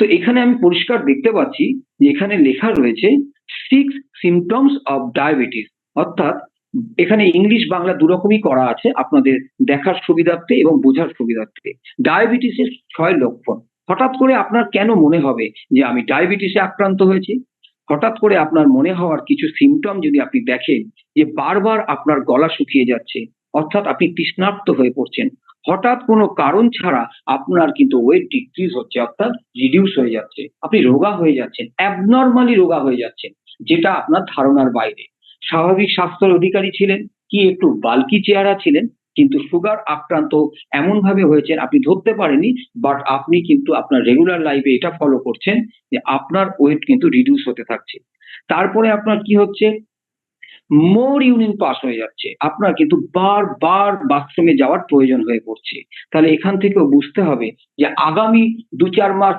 তো এখানে আমি পরিষ্কার দেখতে পাচ্ছি যে এখানে লেখা রয়েছে 6 symptoms of diabetes, অর্থাৎ এখানে ইংলিশ বাংলা দুরকমই করা আছে আপনাদের দেখার সুবিধার্থে এবং বোঝার সুবিধার্থে। ডায়াবেটিসের 6 লক্ষণ। হঠাৎ করে আপনার কেন মনে হবে যে আমি ডায়াবেটিসে আক্রান্ত হয়েছি? হঠাৎ করে আপনার মনে হওয়ার কিছু সিম্পটম যদি আপনি দেখেন যে বারবার আপনার গলা শুকিয়ে যাচ্ছে, অর্থাৎ আপনি তৃষ্ণার্ত হয়ে পড়ছেন। হঠাৎ কোনো কারণ ছাড়া আপনার কিন্তু ওয়েট ডিক্রিজ হচ্ছে, অর্থাৎ রিডিউস হয়ে যাচ্ছে। আপনি রোগা হয়ে যাচ্ছেন, অ্যাবনরমালি রোগা হয়ে যাচ্ছেন, যেটা আপনার ধারণার বাইরে। স্বাভাবিক স্বাস্থ্যের অধিকারী ছিলেন, কি একটু বাল্কি চেহারা ছিলেন, কিন্তু সুগার আক্রান্ত এমনভাবে হয়েছেন আপনি ধরতে পারেননি, বাট আপনি কিন্তু আপনার রেগুলার লাইফে এটা ফলো করছেন যে আপনার ওয়েট কিন্তু রিডিউস হতে থাকছে। তারপরে আপনার কি হচ্ছে? মোর ইউরিন পাস হয়ে যাচ্ছে। আপনার কিন্তু বারবার বাথরুমে যাওয়ার প্রয়োজন হয়ে পড়ছে। তাহলে এখান থেকেও বুঝতে হবে যে আগামী ২-৪ মাস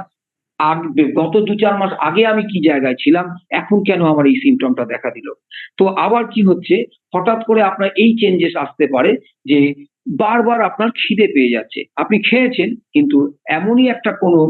গত ২-৪ মাস আগে আমি কি জায়গায় ছিলাম, এখন কেন আমার এই সিম্পটমটা দেখা দিল? তো আবার কি হচ্ছে, হঠাৎ করে আপনার এই চেঞ্জেস আসতে পারে যে বারবার আপনার খিদে পেয়ে যাচ্ছে। আপনি খেয়েছেন কিন্তু এমনই একটা কোনো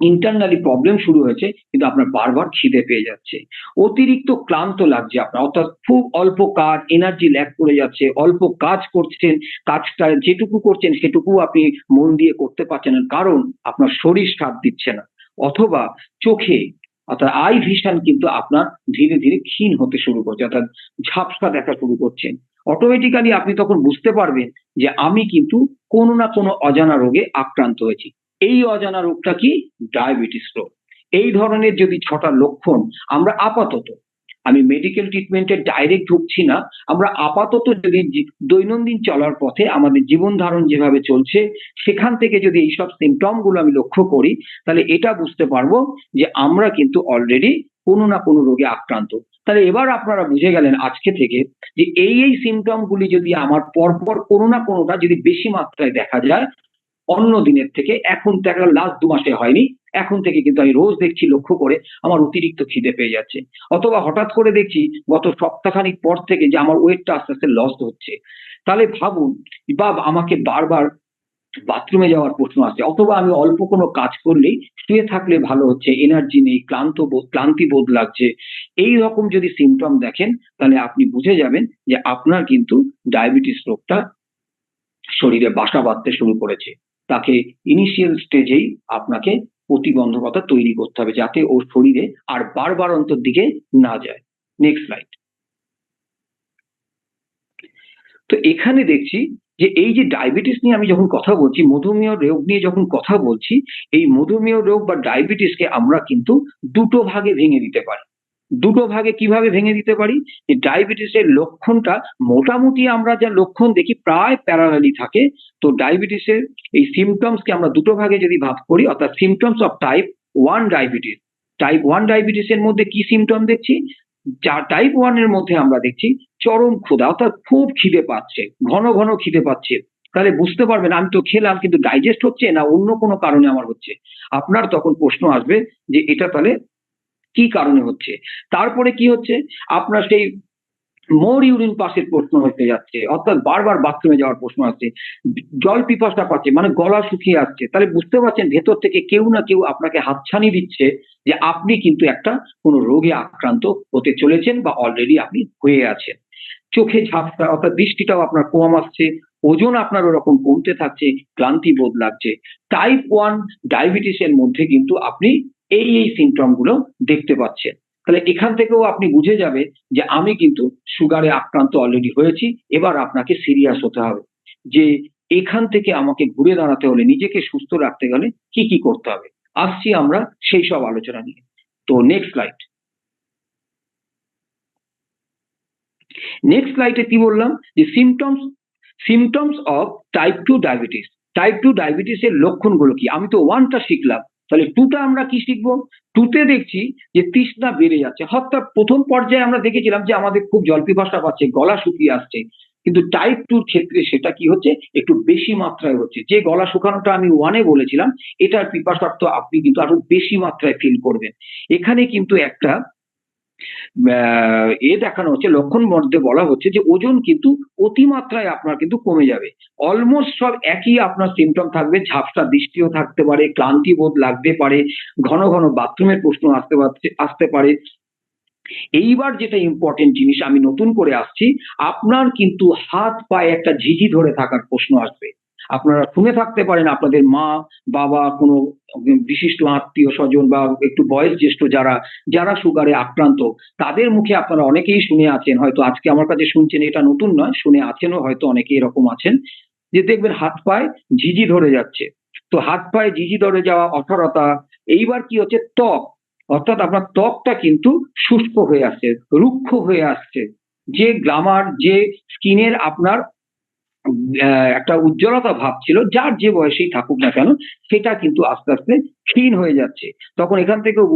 ইন্টারনালি প্রবলেম শুরু হয়েছে কিন্তু আপনার বারবার খিদে পেয়ে যাচ্ছে। অতিরিক্ত ক্লান্ত লাগছে আপনার, অর্থাৎ খুব অল্প কাজ, এনার্জি ল্যাক করে যাচ্ছে, অল্প কাজ করছেন, কাজটা যেটুকু করছেন সেটুকুও আপনি মন দিয়ে করতে পারছেন না, কারণ আপনার শরীর সাথ দিচ্ছে না। অথবা চোখে, অর্থাৎ আই ভিশন কিন্তু আপনার ধীরে, ধীরে ক্ষীণ হতে শুরু করছে, অর্থাৎ ঝাপসা দেখা শুরু করছেন। অটোমেটিক্যালি আপনি তখন বুঝতে পারবেন যে আমি কিন্তু কোনো না কোনো অজানা রোগে আক্রান্ত হয়েছি। এই অজানা রোগটা কি? ডায়াবেটিস রোগ। এই ধরনের যদি ৬ টা লক্ষণ আমরা আপাতত, আমি মেডিকেল ট্রিটমেন্টে ডাইরেক্ট ঢুকছি না, আমরা আপাতত যদি দৈনন্দিন চলার পথে আমাদের জীবন ধারণ যেভাবে চলছে সেখান থেকে যদি এইসব সিম্পটম গুলো আমি লক্ষ্য করি, তাহলে এটা বুঝতে পারবো যে আমরা কিন্তু অলরেডি কোনো না কোনো রোগে আক্রান্ত। তাহলে এবার আপনারা বুঝে গেলেন আজকে থেকে যে এই সিম্পটম গুলি যদি আমার পরপর কোনো না কোনোটা যদি বেশি মাত্রায় দেখা যায় অন্য দিনের থেকে, এখন দেখা গেল লাস্ট ২ মাসে হয়নি, এখন থেকে কিন্তু আমি রোজ দেখছি লক্ষ্য করে আমার অতিরিক্ত খিদে পেয়ে যাচ্ছে। অথবা হঠাৎ করে দেখছি গত সপ্তাহখানেক পর থেকে যে আমার ওয়েটটা আস্তে, আস্তে লস হচ্ছে। তাহলে ভাবুন, বা আমাকে বারবার বাথরুমে যাওয়ার প্রশ্ন আসছে, অথবা আমি অল্প কোনো কাজ করলেই শুয়ে থাকলে ভালো হচ্ছে, এনার্জি নেই, ক্লান্তি বোধ লাগছে। এই রকম যদি সিম্পটম দেখেন তাহলে আপনি বুঝে যাবেন যে আপনার কিন্তু ডায়াবেটিস রোগটা শরীরে বাসা বাঁধতে শুরু করেছে। তাকে ইনিশিয়াল স্টেজেই আপনাকে প্রতিবন্ধকতা তৈরি করতে হবে যাতে ওর শরীরে আর বাড়বাড়ন্তর দিকে না যায়। Next slide. তো এখানে দেখছি যে এই যে ডায়াবেটিস নিয়ে আমি যখন কথা বলছি, মধুমেহ রোগ নিয়ে যখন কথা বলছি, এই মধুমেহ রোগ বা ডায়াবেটিসকে আমরা কিন্তু ২ টো ভাগে ভেঙে দিতে পারি। ২ টো ভাগে কিভাবে ভেঙে দিতে পারি? যে ডায়াবেটিসের লক্ষণটা মোটামুটি আমরা যা লক্ষণ দেখি প্রায় প্যারালালই থাকে। তো ডায়াবেটিসের এই সিম্পটমস কে আমরা ২ টো ভাগে যদি ভাগ করি, অর্থাৎ symptoms of type 1 diabetes. Type 1 diabetes এর মধ্যে কি সিম্পটম দেখছি? যা টাইপ 1 এর মধ্যে আমরা দেখছি চরম ক্ষুধা, অর্থাৎ খুব খিদে পাচ্ছে, ঘন, ঘন খিদে পাচ্ছে। তাহলে বুঝতে পারবেন আমি তো খেলাম কিন্তু ডাইজেস্ট হচ্ছে না অন্য কোনো কারণে আমার হচ্ছে। আপনার তখন প্রশ্ন আসবে যে এটা তাহলে কি কারণে হচ্ছে? তারপরে কি হচ্ছে? আপনার সেই মোর ইউরিন পাসের প্রশ্ন হতে যাচ্ছে, অর্থাৎ বারবার বাথরুমে যাওয়ার প্রশ্ন আসছে। জল পিপাসা পাচ্ছে, মানে গলা শুকিয়ে আসছে। তাহলে বুঝতে পারছেন ভেতর থেকে কেউ না কেউ আপনাকে হাতছানি দিচ্ছে যে আপনি কিন্তু একটা কোনো রোগে আক্রান্ত হতে চলেছেন বা অলরেডি আপনি হয়ে আছেন। চোখে ঝাপসা, অর্থাৎ দৃষ্টিটাও আপনার কম আসছে, ওজন আপনার ওরকম কমতে থাকছে, ক্লান্তি বোধ লাগছে। টাইপ 1 ডায়াবেটিস এর মধ্যে কিন্তু আপনি এই সিম্পটম গুলো দেখতে পাচ্ছেন। তাহলে এখান থেকেও আপনি বুঝে যাবেন যে আমি কিন্তু সুগারে আক্রান্ত অলরেডি হয়েছি। এবার আপনাকে সিরিয়াস হতে হবে যে এখান থেকে আমাকে ঘুরে দাঁড়াতে হলে, নিজেকে সুস্থ রাখতে গেলে কি করতে হবে। আসছি আমরা সেই সব আলোচনা নিয়ে। তো নেক্সট স্লাইড। নেক্সট স্লাইডে কি বললাম যে symptoms of type 2 diabetes. Type 2 diabetes এর লক্ষণগুলো কি? আমি তো 1 টা শিখলাম, তাহলে 2 টা আমরা কি শিখবো? 2 তে দেখছি যে তৃষ্ণা বেড়ে যাচ্ছে, অর্থাৎ প্রথম পর্যায়ে আমরা দেখেছিলাম যে আমাদের খুব জল পিপাসা পাচ্ছে, গলা শুকিয়ে আসছে, কিন্তু টাইপ 2 র ক্ষেত্রে সেটা কি হচ্ছে? একটু বেশি মাত্রায় হচ্ছে। যে গলা শুকানোটা আমি 1 এ বলেছিলাম, এটার পিপাসার্থ আপনি কিন্তু আরো বেশি মাত্রায় ফিল করবেন। এখানে কিন্তু একটা দেখানো হচ্ছে, লক্ষণ মধ্যে বলা হচ্ছে যে ওজন কিন্তু অতিমাত্রায় আপনার কিন্তু কমে যাবে। অলমোস্ট সব একই আপনার সিমটম থাকবে, ঝাপসা দৃষ্টিও থাকতে পারে, ক্লান্তি বোধ লাগতে পারে, ঘন ঘন বাথরুমের প্রশ্ন আসতে পারে। এইবার যেটা ইম্পর্টেন্ট জিনিস আমি নতুন করে আসছি, আপনার কিন্তু হাত পায়ে একটা ঝিঝি ধরে থাকার প্রশ্ন আসবে। আপনারা শুনে থাকতে পারেন আপনাদের মা, বাবা, কোনো বিশিষ্ট আত্মীয়-স্বজন বা একটু বয়োজ্যেষ্ঠ যারা সুগারে আক্রান্ত, তাদের মুখে আপনারা অনেকেই শুনে আছেন, হয়তো আজকে আমার কাছে শুনছেন, এটা নতুন নয়, শুনে আছেনও হয়তো অনেকে এরকম আছেন, যে দেখবেন হাত পায়ে ঝিঝি ধরে যাচ্ছে। তো হাত পায়ে ঝিঝি ধরে যাওয়া, অঠরতা, এইবার কি হচ্ছে, ত্বক, অর্থাৎ আপনার ত্বকটা কিন্তু শুষ্ক হয়ে আসছে, রুক্ষ হয়ে আসছে। যে গ্লামার, যে স্কিনের আপনার একটা উজ্জ্বলতা ভাব ছিল, যার যে বয়সেই থাকুক না কেন, সেটা কিন্তু আস্তে আস্তে ক্ষীণ হয়ে যাচ্ছে। তখন এখান থেকেও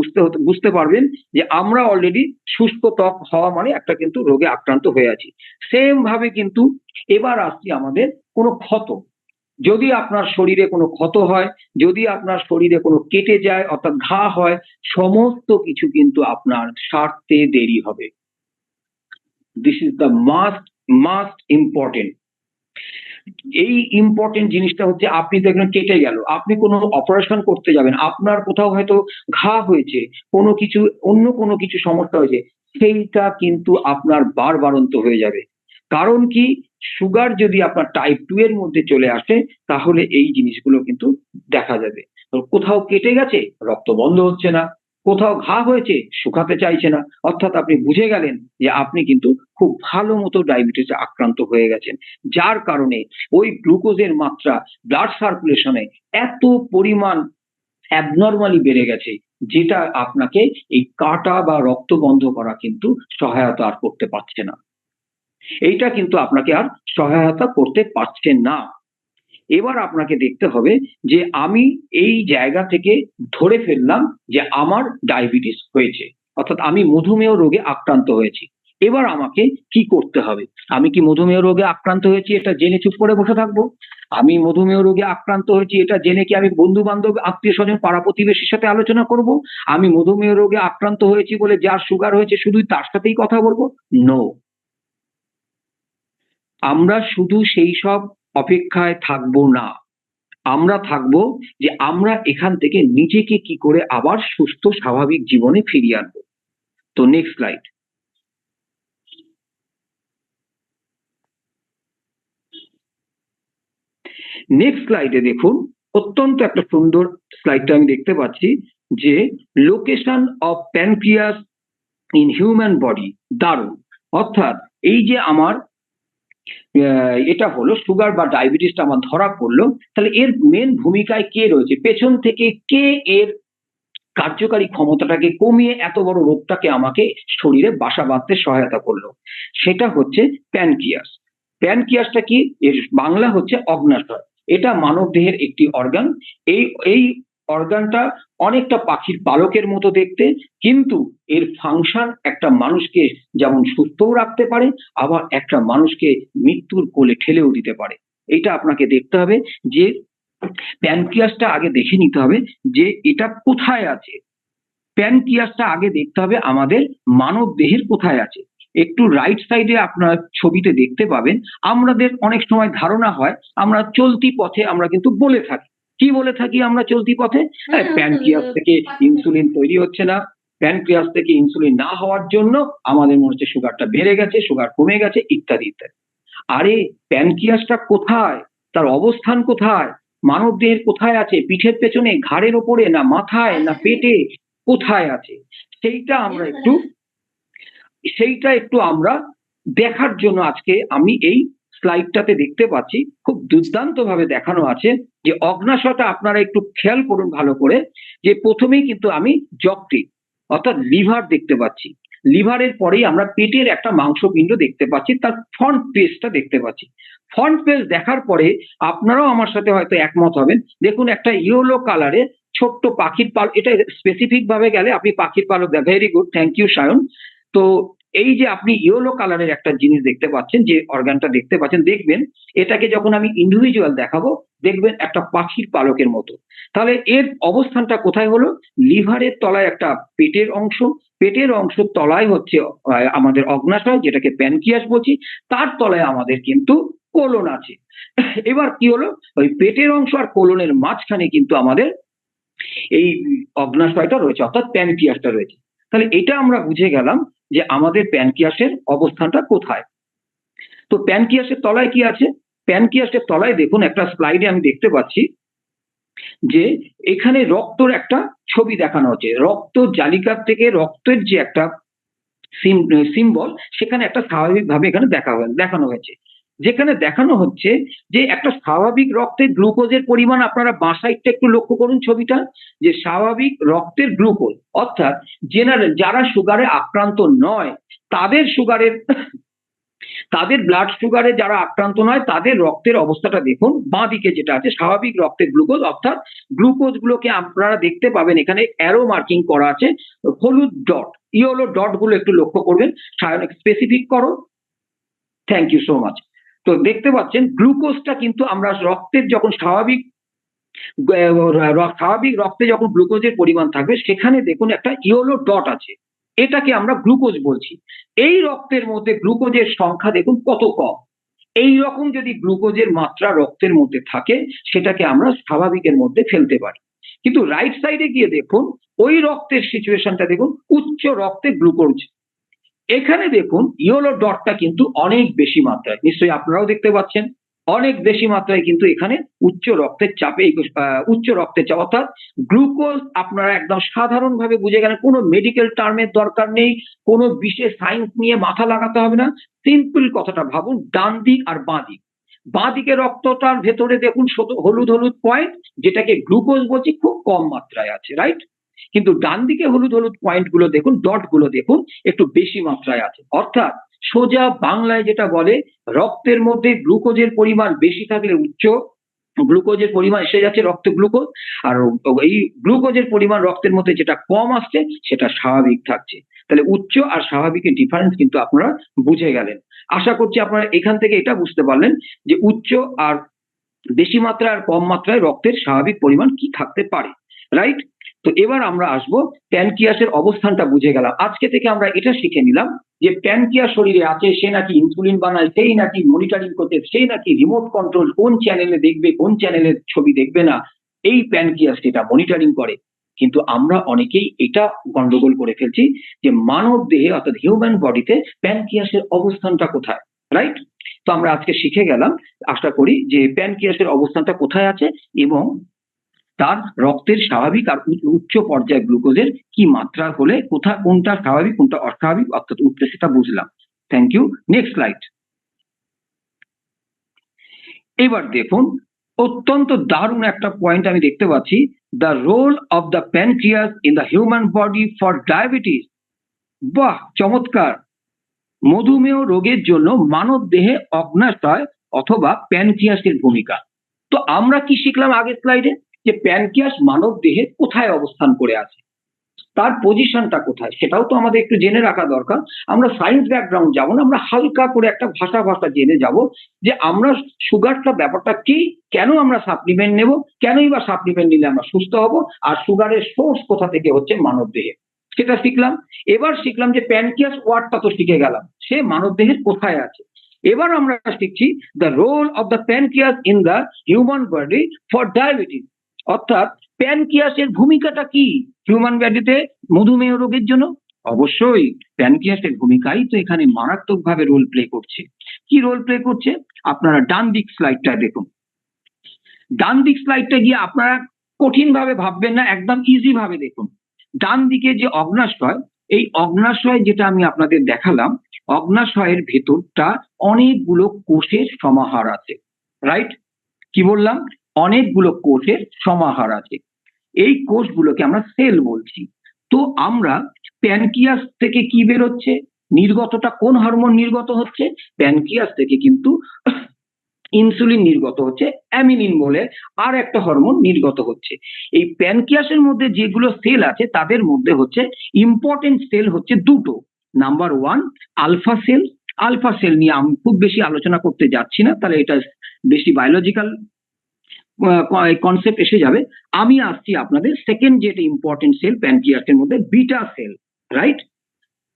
বুঝতে পারবেন যে আমরা অলরেডি শুষ্ক ত্বক হওয়া মানে একটা কিন্তু রোগে আক্রান্ত হয়ে আছি। সেম ভাবে কিন্তু এবার আসছি আমাদের কোনো ক্ষত। যদি আপনার শরীরে কোনো ক্ষত হয়, যদি আপনার শরীরে কোনো কেটে যায়, অর্থাৎ ঘা হয়, সমস্ত কিছু কিন্তু আপনার সারতে দেরি হবে। This is the must important. এই ইম্পর্টেন্ট জিনিসটা হচ্ছে, আপনি দেখবেন কেটে গেল, আপনি কোনো অপারেশন করতে যাবেন, আপনার কোথাও হয়তো ঘা হয়েছে, অন্য কোনো কিছু সমস্যা হয়েছে, সেইটা কিন্তু আপনার বাড়ন্ত হয়ে যাবে। কারণ কি, সুগার যদি আপনার টাইপ 2 এর মধ্যে চলে আসে, তাহলে এই জিনিসগুলো কিন্তু দেখা যাবে। তো কোথাও কেটে গেছে, রক্ত বন্ধ হচ্ছে না, কোথাও ঘা হয়েছে, শুকাতে চাইছে না, অর্থাৎ আপনি বুঝে গেলেন যে আপনি কিন্তু খুব ভালো মতো ডায়াবেটিসে আক্রান্ত হয়ে গেছেন। যার কারণে ওই গ্লুকোজের মাত্রা ব্লাড সার্কুলেশনে এত পরিমাণ অ্যাবনরমালি বেড়ে গেছে, যেটা আপনাকে এই কাটা বা রক্ত বন্ধ করা কিন্তু সহায়তা আর করতে পারছে না। এইটা কিন্তু আপনাকে আর সহায়তা করতে পারছে না। এবার আপনাকে দেখতে হবে যে আমি এই জায়গা থেকে ধরে ফেললাম যে আমার ডায়াবেটিস হয়েছে, অর্থাৎ আমি মধুমেহ রোগে আক্রান্ত হয়েছি। এবার আমাকে কি করতে হবে? আমি কি মধুমেহ রোগে আক্রান্ত হয়েছি এটা জেনে চুপ করে বসে থাকবো? আমি মধুমেহ রোগে আক্রান্ত হয়েছি এটা জেনে কি আমি বন্ধু বান্ধব, আত্মীয় স্বজন, পাড়া প্রতিবেশীর সাথে আলোচনা করব? আমি মধুমেহ রোগে আক্রান্ত হয়েছি বলে যার সুগার হয়েছে শুধুই তার সাথেই কথা বলবো? নো। আমরা শুধু সেই সব অপেক্ষায় থাকবো না। আমরা থাকবো যে আমরা এখান থেকে নিজেকে কি করে আবার সুস্থ স্বাভাবিক জীবনে ফিরিয়ে আনবো। তো নেক্সট স্লাইড। নেক্সট স্লাইডে দেখুন, অত্যন্ত একটা সুন্দর স্লাইডটা আমি দেখতে পাচ্ছি, যে location of pancreas in human body. দারুণ। অর্থাৎ এই যে আমার এটা হলো সুগার বা ডায়াবেটিসটা আমার ধরা পড়লো, তাহলে এর মেন ভূমিকায় কে রয়েছে, পেছন থেকে কে এর কার্যকারী ক্ষমতাটাকে কমিয়ে এত বড় রোগটাকে আমাকে শরীরে বাসা বাঁধতে সহায়তা করলো? সেটা হচ্ছে প্যানক্রিয়াস। প্যানক্রিয়াসটা কি, এর বাংলা হচ্ছে অগ্ন্যাশয়। এটা মানব দেহের একটি অর্গান। এই এই অর্গানটা অনেকটা পাখির পালকের মতো দেখতে, কিন্তু এর ফাংশন একটা মানুষকে যেমন সুস্থও রাখতে পারে, আবার একটা মানুষকে মৃত্যুর কোলে ঠেলেও দিতে পারে। এটা আপনাকে দেখতে হবে যে প্যানক্রিয়াসটা আগে দেখে নিতে হবে যে এটা কোথায় আছে। প্যানক্রিয়াসটা আগে দেখতে হবে আমাদের মানব দেহের কোথায় আছে। একটু রাইট সাইডে আপনার ছবিতে দেখতে পাবেন, আমাদের অনেক সময় ধারণা হয়, আমরা চলতি পথে আমরা কিন্তু বলে থাকি। কি বলে থাকি আমরা চলতি পথে? প্যানক্রিয়াস থেকে ইনসুলিন তৈরি হচ্ছে না, প্যানক্রিয়াস থেকে ইনসুলিন না হওয়ার জন্য আমাদের মনে হচ্ছে সুগারটা বেড়ে গেছে, সুগার কমে গেছে, ইত্যাদি ইত্যাদি। আরে প্যানক্রিয়াসটা কোথায়, তার অবস্থান কোথায়, মানব দেহের কোথায় আছে, পিঠের পেছনে, ঘাড়ের ওপরে, না মাথায়, না পেটে, কোথায় আছে? সেইটা আমরা একটু আমরা দেখার জন্য আজকে আমি এই স্লাইডটাতে দেখতে পাচ্ছি, খুব দুর্দান্ত ভাবে দেখানো আছে যে অগ্ন্যাশয়টা আপনারা একটু খেয়াল করুন ভালো করে, যে প্রথমেই কিন্তু আমি যকৃৎ অর্থাৎ লিভার দেখতে পাচ্ছি। লিভারের পরেই আমরা পেটের একটা মাংসপিণ্ড দেখতে পাচ্ছি, তার ফ্রন্ট পেজটা দেখতে পাচ্ছি। ফ্রন্ট পেজ দেখার পরে আপনারাও আমার সাথে হয়তো একমত হবেন, দেখুন একটা ইয়েলো কালারে ছোট্ট পাখির পাল, এটা স্পেসিফিক ভাবে গেলে আপনি পাখির পালক দেন, very good, thank you Sayan. তো এই যে আপনি ইয়েলো কালারের একটা জিনিস দেখতে পাচ্ছেন, যে অর্গানটা দেখতে পাচ্ছেন, দেখবেন এটাকে যখন আমি ইন্ডিভিজুয়াল দেখাবো, দেখবেন একটা পাখির পালকের মতো। তাহলে এর অবস্থানটা কোথায় হলো? লিভারের তলায় একটা পেটের অংশ তলায় হচ্ছে আমাদের অগ্নাশয়, যেটাকে প্যানক্রিয়াস বলছি, তার তলায় আমাদের কিন্তু কোলন আছে। এবার কি হলো, ওই পেটের অংশ আর কোলনের মাঝখানে কিন্তু আমাদের এই অগ্নাশয়টা রয়েছে, অর্থাৎ প্যানক্রিয়াসটা রয়েছে। তাহলে এটা আমরা বুঝে গেলাম যে আমাদের প্যানক্রিয়াসের অবস্থানটা কোথায়। তো প্যানক্রিয়াসের তলায় কি আছে? প্যানক্রিয়াসের তলায় দেখুন, একটা স্লাইডে আমি দেখতে পাচ্ছি যে এখানে রক্তর একটা ছবি দেখানো হচ্ছে। রক্ত জালিকার থেকে রক্তের যে একটা সিম্বল, সেখানে একটা স্বাভাবিকভাবে এখানে দেখানো হয়েছে, যেখানে দেখানো হচ্ছে যে একটা স্বাভাবিক রক্তে গ্লুকোজের পরিমাণ, আপনারা বাঁ সাইডটা একটু লক্ষ্য করুন ছবিটা, যে স্বাভাবিক রক্তের গ্লুকোজ, অর্থাৎ জেনারেল যারা সুগারে আক্রান্ত নয়, তাদের ব্লাড সুগারে যারা আক্রান্ত নয়, তাদের রক্তের অবস্থাটা দেখুন। বাঁ দিকে যেটা আছে স্বাভাবিক রক্তের গ্লুকোজ, অর্থাৎ গ্লুকোজ গুলোকে আপনারা দেখতে পাবেন এখানে অ্যারো মার্কিং করা আছে, হলুদ ডট, ইয়েলো ডট গুলো একটু লক্ষ্য করবেন। স্পেসিফিক করো, থ্যাংক ইউ সো মাচ। তো দেখতে পাচ্ছেন গ্লুকোজটা কিন্তু আমরা রক্তের যখন স্বাভাবিক রক্তে যখন গ্লুকোজের পরিমাণ থাকবে, সেখানে দেখুন একটা ইয়েলো ডট আছে, এটাকে আমরা গ্লুকোজ বলছি। এই রক্তের মধ্যে গ্লুকোজের সংখ্যা দেখুন কত কম। এই রকম যদি গ্লুকোজের মাত্রা রক্তের মধ্যে থাকে, সেটাকে আমরা স্বাভাবিকের মধ্যে ফেলতে পারি। কিন্তু রাইট সাইডে গিয়ে দেখুন, ওই রক্তের সিচুয়েশনটা দেখুন, উচ্চ রক্তে গ্লুকোজ। এখানে দেখুন ইয়েলো ডটটা কিন্তু অনেক বেশি মাত্রায়, নিশ্চয়ই আপনারাও দেখতে পাচ্ছেন, অনেক বেশি মাত্রায় কিন্তু এখানে উচ্চ রক্তের চাপ, অর্থাৎ গ্লুকোজ আপনারা একদম সাধারণভাবে বুঝে গেলেন, কোনো মেডিকেল টার্মের দরকার নেই, কোনো বিশেষ সায়েন্স নিয়ে মাথা লাগাতে হবে না। সিম্পল কথাটা ভাবুন, ডান দিক আর বাঁ দিক। বাঁ দিকে রক্তটার ভেতরে দেখুন হলুদ হলুদ পয়েন্ট, যেটাকে গ্লুকোজ বলছি, খুব কম মাত্রায় আছে, রাইট? কিন্তু ডান দিকে হলুদ হলুদ পয়েন্ট গুলো দেখুন, ডট গুলো দেখুন, একটু বেশি মাত্রায় আছে। অর্থাৎ সোজা বাংলায় যেটা বলে, রক্তের মধ্যে গ্লুকোজের পরিমাণ বেশি থাকলে উচ্চ গ্লুকোজের পরিমাণ এসে যাচ্ছে রক্তে গ্লুকোজ, আর এই গ্লুকোজের পরিমাণ রক্তের মধ্যে যেটা কম আসছে, সেটা স্বাভাবিক থাকছে। তাহলে উচ্চ আর স্বাভাবিকের ডিফারেন্স কিন্তু আপনারা বুঝে গেলেন। আশা করছি আপনারা এখান থেকে এটা বুঝতে পারলেন যে উচ্চ আর বেশি মাত্রা আর কম মাত্রায় রক্তের স্বাভাবিক পরিমাণ কি থাকতে পারে, রাইট? তো এবার আমরা আসবো, প্যানক্রিয়াসের অবস্থানটা বুঝে গেলাম। আজকে থেকে আমরা এটা শিখে নিলাম যে প্যানক্রিয়াস শরীরে আছে, সে নাকি ইনসুলিন বানায়, সেই নাকি মনিটরিং করতে, সেই নাকি রিমোট কন্ট্রোল, কোন চ্যানেলে দেখবে, কোন চ্যানেলের ছবি দেখবে না, এই প্যানক্রিয়াস এটা মনিটরিং করে। কিন্তু আমরা অনেকেই এটা গন্ডগোল করে ফেলছি যে মানব দেহে, অর্থাৎ হিউম্যান বডিতে প্যানক্রিয়াসের অবস্থানটা কোথায়, রাইট? তো আমরা আজকে শিখে গেলাম, আশা করি, যে প্যানক্রিয়াসের অবস্থানটা কোথায় আছে এবং তার রক্তের স্বাভাবিক আর উচ্চ পর্যায়ে গ্লুকোজের কি মাত্রা হলে কোনটা স্বাভাবিক কোনটা অস্বাভাবিক, অর্থাৎ উঠতে, সেটা বুঝলাম। Thank you. Next slide. এবার দেখুন, অত্যন্ত দারুণ একটা পয়েন্ট আমি দেখতে পাচ্ছি, the role of the pancreas in the human body for diabetes. বাহ, চমৎকার! মধুমেহ রোগের জন্য মানব দেহে অগ্নাশয় অথবা প্যানক্রিয়াসের ভূমিকা। তো আমরা কি শিখলাম আগের স্লাইডে, যে প্যানক্রিয়াস মানব দেহে কোথায় অবস্থান করে আছে, তার পজিশনটা কোথায়, সেটাও তো আমাদের একটু জেনে রাখা দরকার। আমরা সায়েন্স ব্যাকগ্রাউন্ড যাবো না, আমরা হালকা করে একটা ভাষা জেনে যাব যে আমরা সুগারটা ব্যাপারটা কি, কেন আমরা সাপ্লিমেন্ট নেব, কেনই বা সাপ্লিমেন্ট নিলে আমরা সুস্থ হব, আর সুগারের সোর্স কোথা থেকে হচ্ছে মানব দেহে, সেটা শিখলাম। এবার শিখলাম যে প্যানক্রিয়াস ওয়ার্ডটা তো শিখে গেলাম, সে মানব দেহের কোথায় আছে। এবার আমরা শিখছি the role of the pancreas in the human body for diabetes, অর্থাৎ প্যানক্রিয়াসের ভূমিকাটা কি হিউম্যান বডিতে মধুমেহ রোগের জন্য। অবশ্যই প্যানক্রিয়াসের ভূমিকাই তো এখানে মারাত্মকভাবে রোল প্লে করছে। কি রোল প্লে করছে? আপনারা ডান দিক স্লাইডটা দেখুন। ডান দিক স্লাইডটা গিয়ে আপনারা কঠিন ভাবে ভাববেন না, একদম ইজি ভাবে দেখুন। ডান দিকে যে অগ্নাশয়, এই অগ্নাশয় যেটা আমি আপনাদের দেখালাম, অগ্নাশয়ের ভেতরটা অনেকগুলো কোষের সমাহার আছে, রাইট? কি বললাম? অনেকগুলো কোষের সমাহার আছে। এই কোষগুলোকে আমরা সেল বলছি। তো আমরা প্যানক্রিয়াস থেকে কি বেরোচ্ছে, নির্গতটা কোন হরমোন নির্গত হচ্ছে? প্যানক্রিয়াস থেকে কিন্তু ইনসুলিন নির্গত হচ্ছে, অ্যামিনিন বলে আর একটা হরমোন নির্গত হচ্ছে। এই প্যানক্রিয়াসের মধ্যে যেগুলো সেল আছে, তাদের মধ্যে হচ্ছে ইম্পর্টেন্ট সেল হচ্ছে দুটো, number one, alpha cell. Alpha cell নিয়ে আমি খুব বেশি আলোচনা করতে যাচ্ছি না, তাহলে এটা বেশি বায়োলজিক্যাল কনসেপ্ট এসে যাবে। আমি আসছি আপনাদের সেকেন্ড যেটা ইম্পর্টেন্ট সেল প্যানক্রিয়াসের মধ্যে, বিটা সেল। রাইট?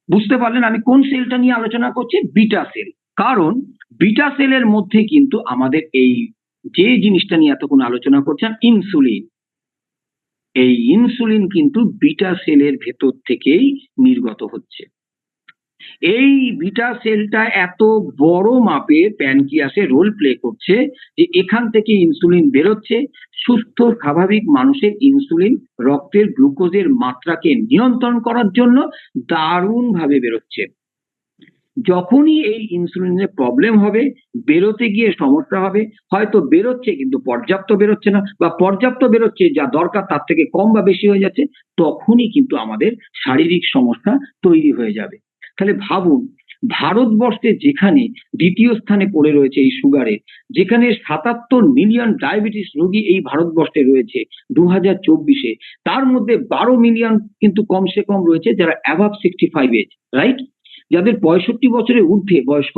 বুঝতে পারলেন আমি কোন সেলটা নিয়ে আলোচনা করছি? Beta sell. কারণ বিটা সেলের মধ্যে কিন্তু আমাদের এই যে জিনিসটা নিয়ে এতক্ষণ আলোচনা করছেন, ইনসুলিন, এই ইনসুলিন কিন্তু বিটা সেলের ভেতর থেকেই নির্গত হচ্ছে। এই বিটা সেলটা এত বড় মাপে প্যানক্রিয়াসে রোল প্লে করছে যে এখান থেকে ইনসুলিন বেরোচ্ছে। সুস্থ স্বাভাবিক মানুষের ইনসুলিন রক্তের গ্লুকোজের মাত্রাকে নিয়ন্ত্রণ করার জন্য দারুণ ভাবে বেরোচ্ছে। যখনই এই ইনসুলিনের প্রবলেম হবে, বেরোতে গিয়ে সমস্যা হবে, হয়তো বেরোচ্ছে কিন্তু পর্যাপ্ত বেরোচ্ছে না, বা পর্যাপ্ত বেরোচ্ছে যা দরকার তার থেকে কম বা বেশি হয়ে যাচ্ছে, তখনই কিন্তু আমাদের শারীরিক সমস্যা তৈরি হয়ে যাবে। তাহলে ভাবুন, ভারতবর্ষে যেখানে দ্বিতীয় স্থানে পড়ে রয়েছে এই সুগারে, যেখানে ৭৭ মিলিয়ন ডায়াবেটিস রোগী এই ভারতবর্ষে রয়েছে 2024-এ, তার মধ্যে 12 মিলিয়ন কিন্তু কমসে কম রয়েছে যারা অ্যাভাব 65 এজ। রাইট? যাদের 65 বছরের ঊর্ধ্বে বয়স্ক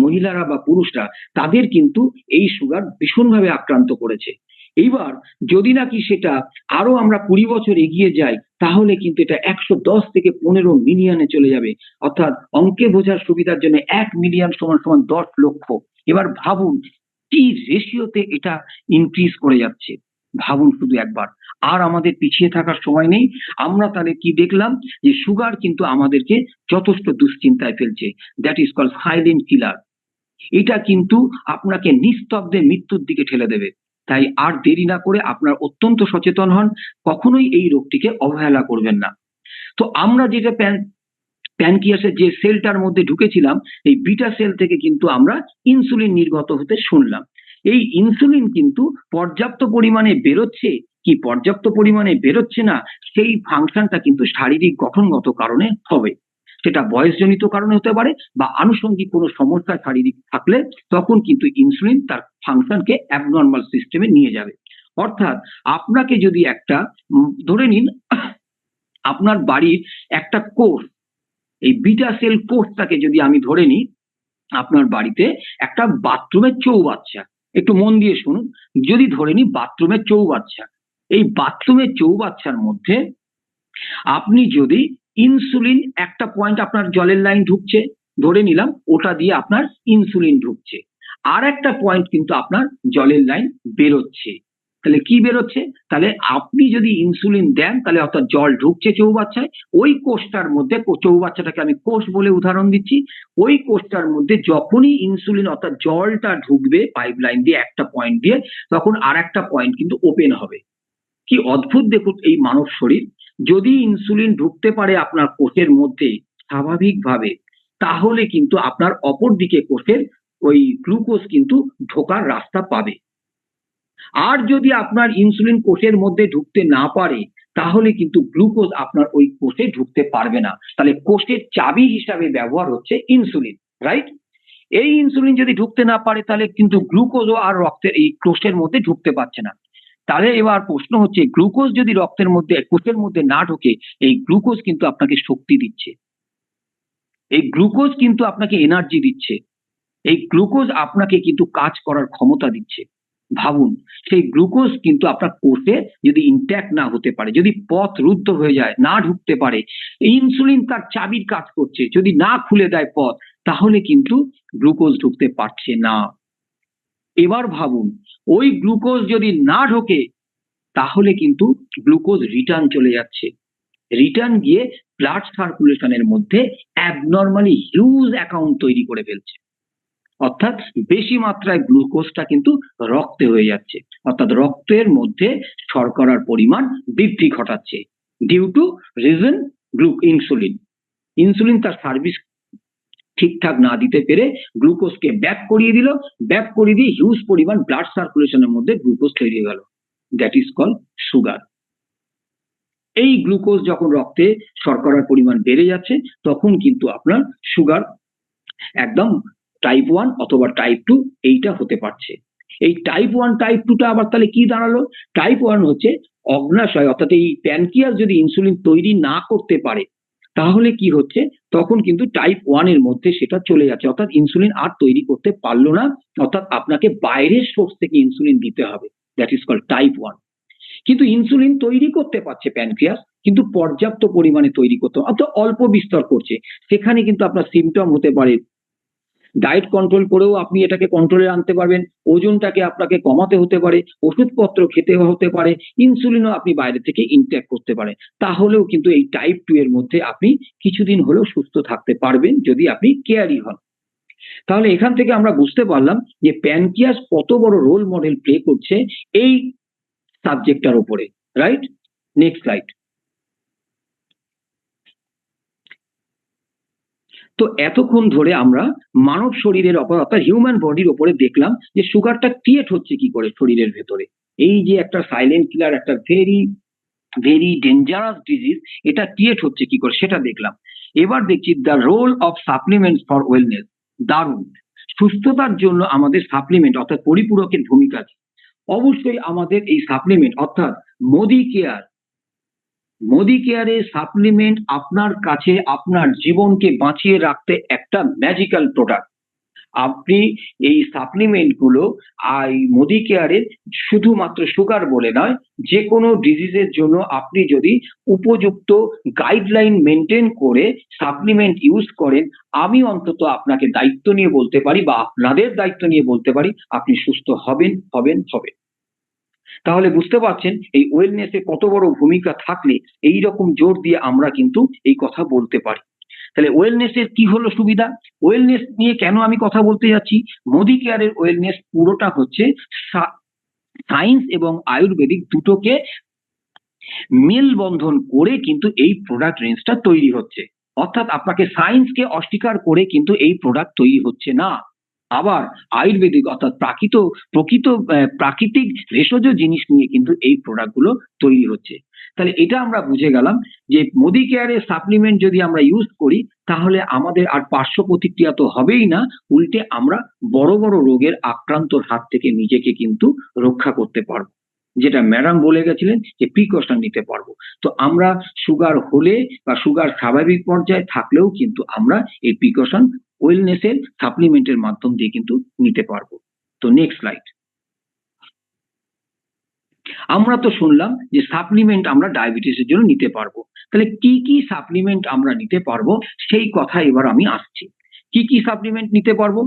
মহিলারা বা পুরুষরা, তাদের কিন্তু এই সুগার ভীষণভাবে আক্রান্ত করেছে। এইবার যদি নাকি সেটা আরো আমরা 20 বছর এগিয়ে যাই, তাহলে কিন্তু এটা 110 থেকে 15 মিলিয়নে চলে যাবে। অর্থাৎ অঙ্কে বোঝার সুবিধার জন্য 1 মিলিয়ন সমান সমান 10 লক্ষ। এবার ভাবুন কি রেশিওতে এটা ইনক্রিজ করে যাচ্ছে। ভাবুন শুধু একবার। আর আমাদের পিছিয়ে থাকার সময় নেই। আমরা তাহলে কি দেখলাম? যে সুগার কিন্তু আমাদেরকে যথেষ্ট দুশ্চিন্তায় ফেলছে। That is called silent killer. এটা কিন্তু আপনাকে নিস্তব্ধে মৃত্যুর দিকে ঠেলে দেবে। তাই আর দেরি না করে আপনার অত্যন্ত সচেতন হন, কখনোই এই রোগটিকে অবহেলা করবেন না। তো আমরা যেটা প্যানক্রিয়াসের যে সেলটার মধ্যে ঢুকেছিলাম, এই বিটা সেল থেকে কিন্তু আমরা ইনসুলিন নির্গত হতে শুনলাম। এই ইনসুলিন কিন্তু পর্যাপ্ত পরিমাণে বেরোচ্ছে কি পর্যাপ্ত পরিমাণে বেরোচ্ছে না, সেই ফাংশনটা কিন্তু শারীরিক গঠনগত কারণে হবে। সেটা বয়সজনিত কারণে হতে পারে, বা আনুষঙ্গিক কোনো সমস্যা শারীরিক থাকলে তখন কিন্তু ইনসুলিন তার ফাংশনকে অ্যাবনর্মাল সিস্টেমে নিয়ে যাবে। অর্থাৎ আপনাকে যদি একটা ধরে নিন আপনার বাড়ির একটা কোষ, এই বিটা সেল কোষটাকে যদি আমি ধরে নিই আপনার বাড়িতে একটা বাথরুমের চৌবাচ্চা, একটু মন দিয়ে শুনুন, যদি ধরে নিই বাথরুমের চৌবাচ্চা, এই বাথরুমের চৌবাচ্চার মধ্যে আপনি যদি ইনসুলিন একটা পয়েন্ট আপনার জলের লাইন ঢুকছে, ধরে নিলাম ওটা দিয়ে আপনার ইনসুলিন ঢুকছে, আর একটা পয়েন্ট কিন্তু আপনার জলের লাইন বেরোচ্ছে। তাহলে কি বেরোচ্ছে? তাহলে আপনি যদি ইনসুলিন দেন তাহলে অর্থাৎ জল ঢুকছে চৌবাচ্চায়, ওই কোষটার মধ্যে, চৌবাচ্চাটাকে আমি কোষ বলে উদাহরণ দিচ্ছি, ওই কোষটার মধ্যে যখনই ইনসুলিন অর্থাৎ জলটা ঢুকবে পাইপ লাইন দিয়ে একটা পয়েন্ট দিয়ে, তখন আর একটা পয়েন্ট কিন্তু ওপেন হবে। কি অদ্ভুত দেখুন এই মানব শরীর। যদি ইনসুলিন ঢুকতে পারে আপনার কোষের মধ্যে স্বাভাবিকভাবে, তাহলে কিন্তু আপনার অপর দিকে কোষের ওই গ্লুকোজ কিন্তু ঢোকার রাস্তা পাবে। আর যদি আপনার ইনসুলিন কোষের মধ্যে ঢুকতে না পারে, তাহলে কিন্তু গ্লুকোজ আপনার ওই কোষে ঢুকতে পারবে না। তাহলে কোষের চাবি হিসাবে ব্যবহার হচ্ছে ইনসুলিন। রাইট? এই ইনসুলিন যদি ঢুকতে না পারে, তাহলে কিন্তু গ্লুকোজও আর রক্তের এই কোষের মধ্যে ঢুকতে পারছে না। তাহলে এবার প্রশ্ন হচ্ছে, গ্লুকোজ যদি রক্তের মধ্যে, কোষের মধ্যে না ঢোকে, এই গ্লুকোজ কিন্তু আপনাকে শক্তি দিচ্ছে, এই গ্লুকোজ কিন্তু আপনাকে এনার্জি দিচ্ছে, এই গ্লুকোজ আপনাকে কিন্তু কাজ করার ক্ষমতা দিচ্ছে। ভাবুন, সেই গ্লুকোজ কিন্তু আপনার কোষে যদি ইনট্যাক্ট না হতে পারে, যদি পথ রুদ্ধ হয়ে যায়, না ঢুকতে পারে, ইনসুলিন তার চাবির কাজ করছে, যদি না খুলে দেয় পথ, তাহলে কিন্তু গ্লুকোজ ঢুকতে পারছে না। এবার ভাবুন, ওই গ্লুকোজ যদি না ঢোকে, তাহলে কিন্তু গ্লুকোজ রিটার্ন চলে যাচ্ছে, রিটার্ন গিয়ে ব্লাড সার্কুলেশনের মধ্যে অ্যাবনর্মালি হিউজ অ্যাকাউন্ট তৈরি করে ফেলছে। অর্থাৎ বেশি মাত্রায় গ্লুকোজটা কিন্তু রক্তে হয়ে যাচ্ছে, অর্থাৎ রক্তের মধ্যে শর্করার পরিমাণ বৃদ্ধি ঘটাচ্ছে due to reason insulin. Insulin তার সার্ভিস ঠিকঠাক না দিতে পেরে গ্লুকোজকে ব্যাক করিয়ে দিল, ব্যাক করিয়ে দিয়ে হিউজ পরিমাণ ব্লাড সার্কুলেশনের মধ্যে গ্লুকোজ তৈরি হয়ে গেল। That is called sugar. এই গ্লুকোজ যখন রক্তে শর্করার পরিমাণ বেড়ে যাচ্ছে, তখন কিন্তু আপনার সুগার একদম টাইপ 1 অথবা টাইপ 2 এইটা হতে পারছে। এই টাইপ 1 টাইপ 2টা আবার তাহলে কি দাঁড়ালো? টাইপ 1 হচ্ছে অগ্নাশয়, অর্থাৎ এই প্যানক্রিয়াস যদি ইনসুলিন তৈরি না করতে পারে, তাহলে কি হচ্ছে, তখন কিন্তু টাইপ 1 এর মধ্যে সেটা চলে যাচ্ছে, অর্থাৎ ইনসুলিন আর তৈরি করতে পারলো না, অর্থাৎ আপনাকে বাইরের সোর্স থেকে ইনসুলিন দিতে হবে, দ্যাট ইজ কল্ড টাইপ 1। কিন্তু ইনসুলিন তৈরি করতে পারছে প্যানক্রিয়াস, কিন্তু পর্যাপ্ত পরিমাণে তৈরি করতে, অর্থাৎ অল্প বিস্তর করছে। সেখানে কিন্তু আপনার সিমটম হতে পারে, ডায়েট কন্ট্রোল করেও আপনি এটাকে কন্ট্রোলে আনতে পারবেন, ওজনটাকে আপনাকে কমাতে হতে পারে, ওষুধপত্র খেতে হতে পারে, ইনসুলিনও আপনি বাইরে থেকে ইনটেক করতে পারেন। তাহলেও কিন্তু এই টাইপ 2 এর মধ্যে আপনি কিছুদিন হলেও সুস্থ থাকতে পারবেন যদি আপনি কেয়ারি হন। তাহলে এখান থেকে আমরা বুঝতে পারলাম যে প্যানক্রিয়াস কত বড় রোল মডেল প্লে করছে এই সাবজেক্টটার উপরে, রাইট? Next slide. তো এতক্ষণ ধরে আমরা মানব শরীরের অর্থাৎ হিউম্যান বডির উপরে দেখলাম যে সুগারটা ক্রিয়েট হচ্ছে কি করে শরীরের ভেতরে। এই যে একটা সাইলেন্ট কিলার, একটা ভেরি ভেরি ডেঞ্জারাস ডিজিজ, এটা ক্রিয়েট হচ্ছে কি করে সেটা দেখলাম। এবার দেখছি the role of supplements for wellness. দারুণ। সুস্থতার জন্য আমাদের সাপ্লিমেন্ট অর্থাৎ পরিপূরকের ভূমিকা কি? অবশ্যই আমাদের এই সাপ্লিমেন্ট অর্থাৎ মোদি কেয়ার, মোদি কেয়ারের সাপ্লিমেন্ট আপনার কাছে আপনার জীবনকে বাঁচিয়ে রাখতে একটা ম্যাজিক্যাল প্রোডাক্ট। আপনি এই সাপ্লিমেন্ট গুলো মোদি কেয়ারের শুধুমাত্র সুগার বলে নয়, যে কোনো ডিজিজের জন্য আপনি যদি উপযুক্ত গাইডলাইন মেনটেন করে সাপ্লিমেন্ট ইউজ করেন, আমি অন্তত আপনাকে দায়িত্ব নিয়ে বলতে পারি বা আপনাদের দায়িত্ব নিয়ে বলতে পারি আপনি সুস্থ হবেন হবেন হবেন। তাহলে বুঝতে পারছেন এই ওয়েলনেসে কত বড় ভূমিকা থাকলে এই রকম জোর দিয়ে আমরা কিন্তু এই কথা বলতে পারি। তাহলে ওয়েলনেসের কি হলো সুবিধা? ওয়েলনেস নিয়ে কেন আমি কথা বলতে যাচ্ছি? মোদি কেয়ারের ওয়েলনেস পুরোটা হচ্ছে সায়েন্স এবং আয়ুর্বেদিক দুটোকে মেলবন্ধন করে কিন্তু এই প্রোডাক্ট রেঞ্জটা তৈরি হচ্ছে। অর্থাৎ আপনাকে সায়েন্সকে অস্বীকার করে কিন্তু এই প্রোডাক্ট তৈরি হচ্ছে না। আবার আয়ুর্বেদিক অর্থাৎ প্রাকৃতিক ভেষজ জিনিস নিয়ে কিন্তু এই প্রোডাক্ট গুলো তৈরি হচ্ছে। তাহলে এটা আমরা বুঝে গেলাম যে মোদি কেয়ারের সাপ্লিমেন্ট যদি আমরা ইউজ করি তাহলে আমাদের আর পার্শ্ব প্রতিক্রিয়া তো হবেই না, উল্টে আমরা বড় বড় রোগের আক্রান্তর হাত থেকে নিজেকে কিন্তু রক্ষা করতে পারবো, যেটা ম্যাডাম বলে গেছিলেন যে প্রিকশন নিতে পারবো। তো আমরা সুগার হলে বা সুগার স্বাভাবিক পর্যায়ে থাকলেও কিন্তু আমরা এই প্রিকশন ওয়েলনেসের সাপ্লিমেন্টের মাধ্যম দিয়ে কিন্তু নিতে পারবো। তো নেক্সট স্লাইড। আমরা তো শুনলাম যে সাপ্লিমেন্ট আমরা ডায়াবেটিসের জন্য নিতে পারবো। তাহলে কি কি সাপ্লিমেন্ট আমরা নিতে পারবো সেই কথা এবার আমি আসছি। কি কি সাপ্লিমেন্ট নিতে পারবো?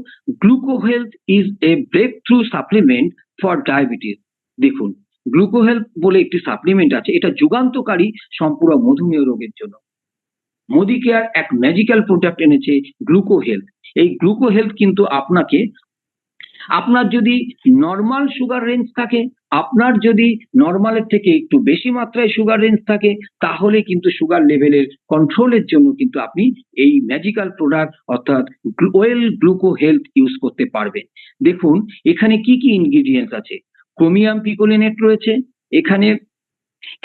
Gluco Health is a breakthrough supplement for diabetes. দেখুন, গ্লুকো হেলথ বলে একটি সাপ্লিমেন্ট আছে, এটা যুগান্তকারী সম্পূরক মধুমেহ রোগের জন্য। মোদি কেয়ার এক ম্যাজিক্যাল প্রোডাক্ট এনেছে গ্লুকো হেলথ। এই গ্লুকো হেলথ কিন্তু আপনাকে, আপনার যদি নর্মাল সুগার রেঞ্জ থাকে, আপনার যদি নর্মালের থেকে একটু বেশি মাত্রায় সুগার রেঞ্জ থাকে, তাহলে কিন্তু সুগার লেভেলের কন্ট্রোলের জন্য কিন্তু আপনি এই ম্যাজিক্যাল প্রোডাক্ট অর্থাৎ ওয়েল গ্লুকো হেলথ ইউজ করতে পারবেন। দেখুন এখানে কি কি ইনগ্রিডিয়েন্টস আছে। ক্রোমিয়াম পিকোলিনেট রয়েছে, এখানে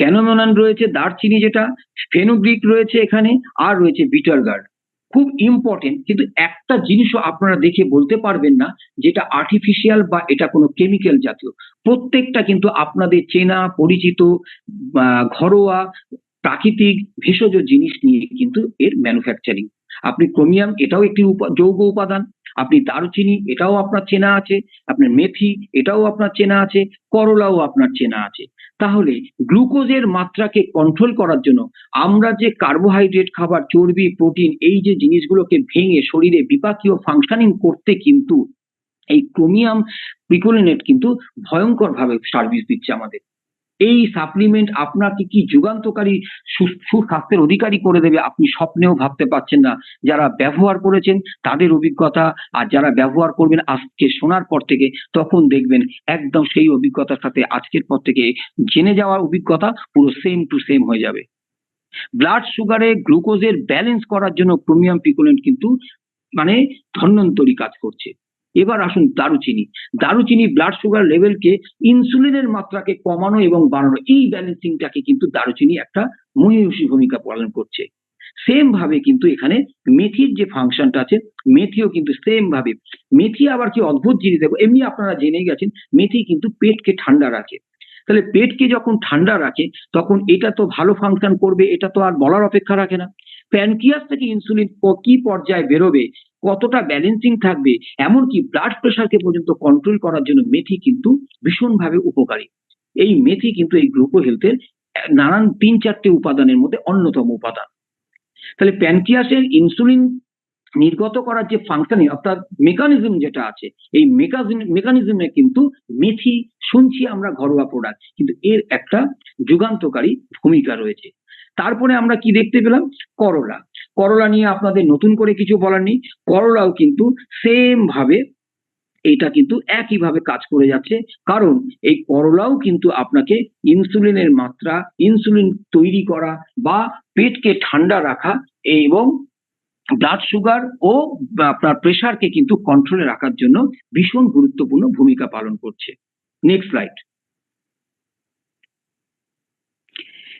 ক্যানোমোনান রয়েছে, দারচিনি যেটা, ফেনুগ্রিক রয়েছে এখানে, আর রয়েছে বিটার গার্ড। খুব ইম্পর্টেন্ট, কিন্তু একটা জিনিসও আপনারা দেখে বলতে পারবেন না যেটা আর্টিফিশিয়াল বা এটা কোনো কেমিক্যাল জাতীয়। প্রত্যেকটা কিন্তু আপনাদের চেনা পরিচিত ঘরোয়া প্রাকৃতিক ভেষজ জিনিস নিয়ে কিন্তু এর ম্যানুফ্যাকচারিং। আপনি ক্রোমিয়াম, এটাও একটি যৌগ উপাদান, আপনি দারুচিনি, এটাও আপনার চেনা আছে, আপনার মেথি, এটাও আপনার চেনা আছে, করলাও আপনার চেনা আছে। তাহলে গ্লুকোজের মাত্রাকে কন্ট্রোল করার জন্য আমরা যে কার্বোহাইড্রেট খাবার, চর্বি, প্রোটিন, এই যে জিনিসগুলোকে ভেঙে শরীরে বিপাকীয় ফাংশনিং করতে কিন্তু এই ক্রোমিয়াম পিকোলিনেট কিন্তু ভয়ঙ্কর ভাবে সার্ভিস দিচ্ছে আমাদের। এই সাপ্লিমেন্ট আপনাকে কি যুগান্তকারী সুস্বাস্থ্যের অধিকারী করে দেবে আপনি স্বপ্নেও ভাবতে পারছেন না। যারা ব্যবহার করেছেন তাদের অভিজ্ঞতা, আর যারা ব্যবহার করবেন আজকে শোনার পর থেকে, তখন দেখবেন একদম সেই অভিজ্ঞতার সাথে আজকের পর থেকে জেনে যাওয়ার অভিজ্ঞতা পুরো সেম টু সেম হয়ে যাবে। ব্লাড সুগারে গ্লুকোজের ব্যালেন্স করার জন্য ক্রোমিয়াম পিকোলিনেট কিন্তু মানে ধন্বন্তরী কাজ করছে। এবার আসুন দারুচিনি। দারুচিনি ব্লাড সুগার লেভেলকে, ইনসুলিনের মাত্রাকে কমানো এবং বাড়ানো, এই ব্যালেন্সিংটাকে কিন্তু দারুচিনি একটা মহিষী ভূমিকা পালন করছে। সেম ভাবে কিন্তু এখানে মেথির যে ফাংশনটা আছে, মেথিও কিন্তু সেম ভাবে। মেথি আবার কি অদ্ভুত জিনিস, দেখো এমনি আপনারা জেনেই গেছেন মেথি কিন্তু পেটকে ঠান্ডা রাখে। তাহলে পেটকে যখন ঠান্ডা রাখে তখন এটা তো ভালো ফাংশন করবে, এটা তো আর বলার অপেক্ষা রাখে না। প্যানক্রিয়াস থেকে ইনসুলিন কি পর্যায়ে বেরোবে, কতটা ব্যালেন্সিং থাকবে, এমনকি ব্লাড প্রেশারকে পর্যন্ত কন্ট্রোল করার জন্য মেথি কিন্তু ভীষণভাবে উপকারী। এই মেথি কিন্তু এই গ্লুকো হেলথের নানান ৩-৪টে উপাদানের মধ্যে অন্যতম উপাদান। তাহলে প্যানক্রিয়াসের ইনসুলিন নির্গত করার যে ফাংশন অর্থাৎ মেকানিজম যেটা আছে, এই মেকানিজমে কিন্তু মেথি শুনছি আমরা ঘরোয়া প্রোডাক্ট, কিন্তু এর একটা যুগান্তকারী ভূমিকা রয়েছে। তারপরে আমরা কি দেখতে পেলাম, করলা। করলা নিয়ে আপনাদের নতুন করে কিছু বলার নেই, করলাও কিন্তু সেম ভাবে এটা কিন্তু একইভাবে কাজ করে যাচ্ছে, কারণ এই করলাও কিন্তু আপনাকে ইনসুলিনের মাত্রা, ইনসুলিন তৈরি করা বা পেটকে ঠান্ডা রাখা এবং ব্লাড সুগার ও আপনার প্রেশারকে কিন্তু কন্ট্রোলে রাখার জন্য ভীষণ গুরুত্বপূর্ণ ভূমিকা পালন করছে। Next slide.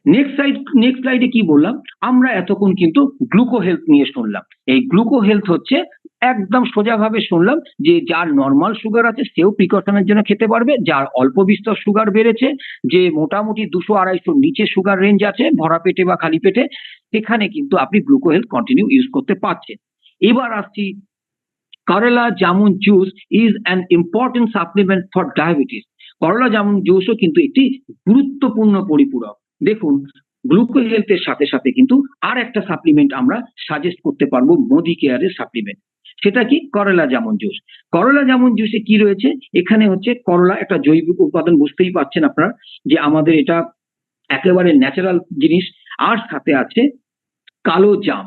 নেক্সট স্লাইডে কি বললাম, আমরা এতক্ষণ কিন্তু গ্লুকো হেলথ নিয়ে শুনলাম। এই গ্লুকো হেলথ হচ্ছে একদম সোজাভাবে শুনলাম যে যার নর্মাল সুগার আছে সেও প্রিকশনের জন্য খেতে পারবে, যার অল্প বিস্তর সুগার বেড়েছে, যে মোটামুটি 200-250 নিচে সুগার রেঞ্জ আছে ভরা পেটে বা খালি পেটে, সেখানে কিন্তু আপনি গ্লুকো হেলথ কন্টিনিউ ইউজ করতে পারছেন। এবার আসছি, করলা jamun juice is an important supplement for diabetes. করলা জামুন জুসও কিন্তু একটি গুরুত্বপূর্ণ পরিপূরক। দেখুন, গ্লুকো হেলথের সাথে সাথে কিন্তু আর একটা সাপ্লিমেন্ট আমরা সাজেস্ট করতে পারবো, মোদি কেয়ারের সাপ্লিমেন্ট। সেটা কি, করলা জামুন জুস। করলা জামুন জুসে কি রয়েছে, এখানে হচ্ছে করলা একটা জৈবিক উপাদান, বুঝতেই পারছেন আপনারা যে আমাদের এটা একেবারে ন্যাচারাল জিনিস। আর সাথে আছে কালো জাম।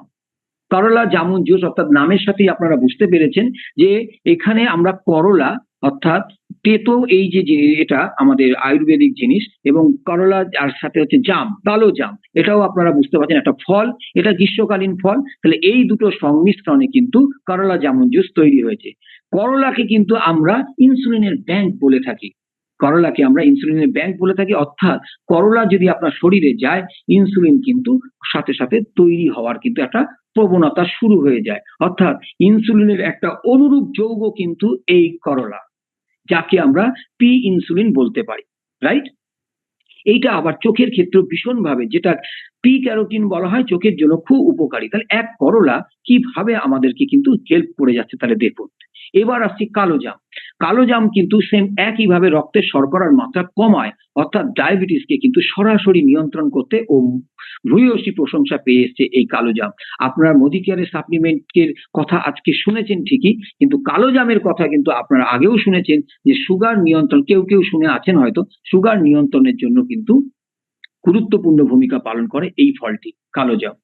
করলা জামুন জুস অর্থাৎ নামের সাথেই আপনারা বুঝতে পেরেছেন যে এখানে আমরা করলা অর্থাৎ তেতো, এই যে এটা আমাদের আয়ুর্বেদিক জিনিস, এবং করলা আর সাথে হচ্ছে জাম, কালো জাম, এটাও আপনারা বুঝতে পারছেন একটা ফল, এটা গ্রীষ্মকালীন ফল। তাহলে এই দুটো সংমিশ্রণে কিন্তু করলা জামুন জুস তৈরি হয়েছে। করলাকে কিন্তু আমরা ইনসুলিনের ব্যাংক বলে থাকি, করলাকে আমরা ইনসুলিনের ব্যাংক বলে থাকি, অর্থাৎ করলা যদি আপনার শরীরে যায়, ইনসুলিন কিন্তু সাথে সাথে তৈরি হওয়ার কিন্তু একটা প্রবণতা শুরু হয়ে যায়, অর্থাৎ ইনসুলিনের একটা অনুরূপ যৌগ কিন্তু এই করলা, যাকে আমরা পি ইনসুলিন বলতে পারি, রাইট? এইটা আবার চোখের ক্ষেত্রে ভীষণভাবে, যেটা পি ক্যারোটিন বলা হয়, চোখের জন্য খুব উপকারী। তাহলে এক করলা কিভাবে আমাদেরকে কিন্তু হেল্প করে যাচ্ছে, তাহলে দেখুন। এবার আসছি কালো জাম। কালো জাম কিন্তু সেম একইভাবে রক্তের শর্করার মাত্রা কমায়, অর্থাৎ ডায়াবেটিসকে কিন্তু সরাসরি নিয়ন্ত্রণ করতে ও ভূয়সী প্রশংসা পেয়ে এসছে এই কালো জাম। আপনারা মোদি কেয়ারের সাপ্লিমেন্টের কথা আজকে শুনেছেন ঠিকই, কিন্তু কালো জামের কথা কিন্তু আপনারা আগেও শুনেছেন যে সুগার নিয়ন্ত্রণ, কেউ কেউ শুনে আছেন হয়তো, সুগার নিয়ন্ত্রণের জন্য কিন্তু গুরুত্বপূর্ণ ভূমিকা পালন করে এই ফলটি, কালো জাম।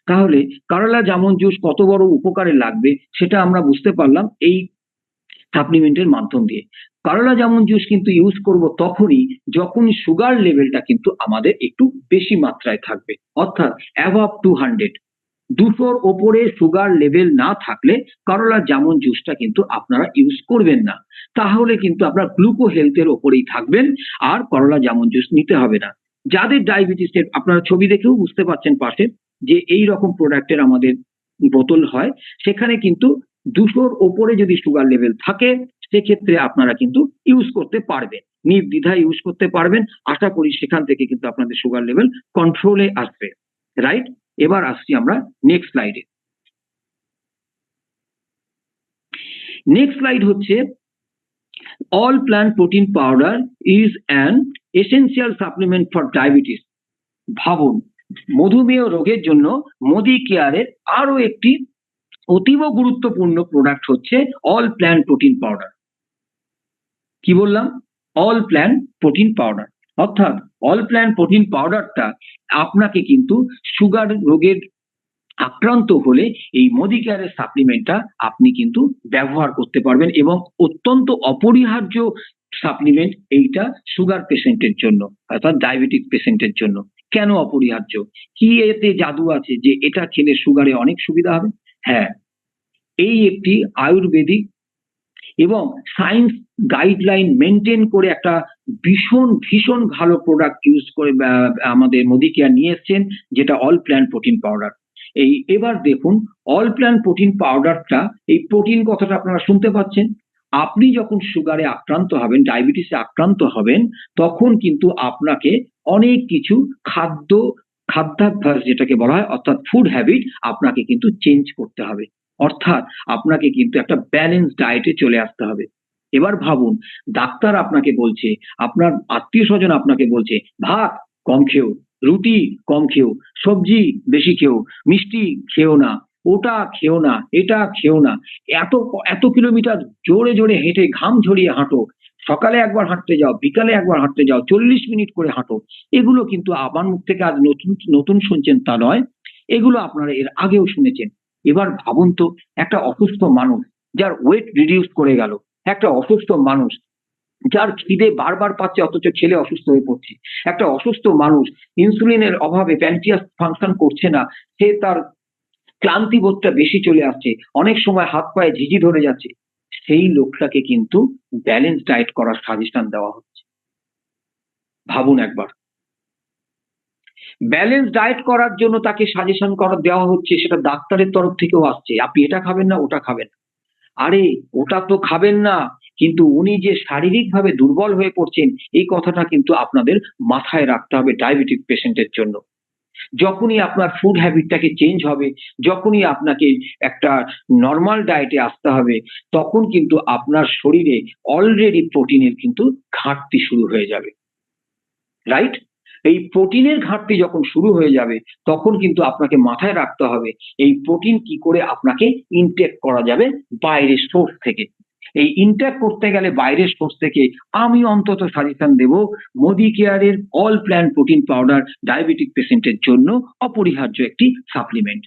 তাহলে করলা জামুন জুস কত বড় উপকারে লাগবে সেটা আমরা বুঝতে পারলাম এই সাপ্লিমেন্টের মাধ্যম দিয়ে। করলা জামুন জুস কিন্তু ইউজ করব তখনই যখন সুগার লেভেলটা কিন্তু আমাদের একটু বেশি মাত্রায় থাকবে, অর্থাৎ অ্যাবভ 200, 200-র ওপরে সুগার লেভেল না থাকলে করলা জামুন জুসটা কিন্তু আপনারা ইউজ করবেন না, তাহলে কিন্তু আপনারা গ্লুকো হেলথের ওপরেই থাকবেন, আর করলা জামুন জুস নিতে হবে না। যাদের ডায়াবেটিসের, আপনারা ছবি দেখেও বুঝতে পারছেন পাশে যে এই রকম প্রোডাক্টের আমাদের বোতল হয়, সেখানে কিন্তু 200-র ওপরে যদি সুগার লেভেল থাকে, সেক্ষেত্রে আপনারা কিন্তু ইউজ করতে পারবেন, নির্দ্বিধায় ইউজ করতে পারবেন। আশা করি সেখান থেকে কিন্তু আপনাদের সুগার লেভেল কন্ট্রোলে আসবে, রাইট? এবার আসছি আমরা নেক্সট স্লাইডে। নেক্সট স্লাইড হচ্ছে, all plant protein powder is an essential supplement for diabetes. ভাবুন, মধুমেহ রোগের জন্য মোদি কেয়ারের আরো একটি অতীব গুরুত্বপূর্ণ প্রোডাক্ট হচ্ছে অল প্ল্যান্ট প্রোটিন পাউডার। কি বললাম? অল প্ল্যান্ট প্রোটিন পাউডার, অর্থাৎ অল প্ল্যান্ট প্রোটিন পাউডারটা আপনাকে কিন্তু সুগার রোগের আক্রান্ত হলে এই মোদি কেয়ারের সাপ্লিমেন্টটা আপনি কিন্তু ব্যবহার করতে পারবেন, এবং অত্যন্ত অপরিহার্য সাপ্লিমেন্ট এইটা সুগার পেশেন্টের জন্য, অর্থাৎ ডায়াবেটিক পেশেন্টের জন্য। কেন অপরিহার্য? কি এতে জাদু আছে যে এটা খেলে সুগারে অনেক সুবিধা হবে? হ্যাঁ, এই একটি আয়ুর্বেদিক এবং সায়েন্স গাইডলাইন মেনটেন করে একটা ভীষণ ভীষণ ভালো প্রোডাক্ট ইউজ করে আমাদের মোদি কেয়ার নিয়ে এসছেন, যেটা অল প্ল্যান্ট প্রোটিন পাউডার। এবার দেখুন, অল প্ল্যান্ট প্রোটিন পাউডারটা, এই প্রোটিন কথাটা আপনারা শুনতে পাচ্ছেন। আপনি যখন সুগারে আক্রান্ত হবেন, ডায়াবেটিসে আক্রান্ত হবেন, তখন কিন্তু আপনাকে অনেক কিছু খাদ্য খাদ্যাভ্যাস যেটাকে বলা হয় অর্থাৎ ফুড হ্যাবিট আপনাকে কিন্তু চেঞ্জ করতে হবে। অর্থাৎ আপনাকে কিন্তু একটা ব্যালেন্স ডায়েটে চলে আসতে হবে। এবার ভাবুন, ডাক্তার আপনাকে বলছে, আপনার আত্মীয়-স্বজন আপনাকে বলছে, ভাত কম খেও, রুটি কম খেও, সবজি বেশি খেও, মিষ্টি খেও না, ওটা খেও না, এটা খেও না। এত এত কিলোমিটার জোরে, জোরে হেঁটে ঘাম ঝরিয়ে হাঁটো। সকালে একবার হাঁটতে যাও, বিকালে একবার হাঁটতে যাও, ৪০ মিনিট করে হাঁটো। এগুলো কিন্তু আমার মুখ থেকে আজ নতুন নতুন শুনছেন তা নয়। এগুলো আপনারা এর আগেও শুনেছেন। এবার ভাবুন তো, একটা অসুস্থ মানুষ যার ওয়েট রিডিউস করে গেল, একটা অসুস্থ মানুষ যার খিদে বারবার পাচ্ছে অথচ খেলে অসুস্থ হয়ে পড়ছে। একটা অসুস্থ মানুষ ইনসুলিনের অভাবে প্যানক্রিয়াস ফাংশন করছে না। সে তার ক্লান্তি বোধটা বেশি চলে আসছে। অনেক সময় হাত পায়ে ঝিঁঝি ধরে যাচ্ছে। সেই লোকটাকে কিন্তু ব্যালেন্স ডায়েট করার সাজেশন দেওয়া হচ্ছে। ভাবুন একবার। ব্যালেন্স ডায়েট করার জন্য তাকে সাজেশন দেওয়া হচ্ছে, সেটা ডাক্তারের তরফ থেকেও আসছে। আপনি এটা খাবেন না, ওটা খাবেন না। আরে ওটা তো খাবেন না, কিন্তু উনি যে শারীরিকভাবে দুর্বল হয়ে পড়ছেন এই কথাটা কিন্তু আপনাদের মাথায় রাখতে হবে ডায়াবেটিক পেশেন্টের জন্য। যখনই আপনার ফুড হ্যাবিটটাকে চেঞ্জ হবে, যখনই আপনাকে একটা নরমাল ডায়েটে আসতে হবে, তখন কিন্তু আপনার শরীরে অলরেডি প্রোটিনের কিন্তু ঘাটতি শুরু হয়ে যাবে। রাইট? এই প্রোটিনের ঘাটতি যখন শুরু হয়ে যাবে, তখন কিন্তু আপনাকে মাথায় রাখতে হবে এই প্রোটিন কি করে আপনাকে ইনটেক করা যাবে বাইরের সোর্স থেকে। এই ইনটেক করতে গেলে বাইরের সোর্স থেকে আমি অন্তত সাজেশন দেব মোদি কেয়ারের all plant protein powder diabetic পেশেন্টের জন্য অপরিহার্য একটি সাপ্লিমেন্ট।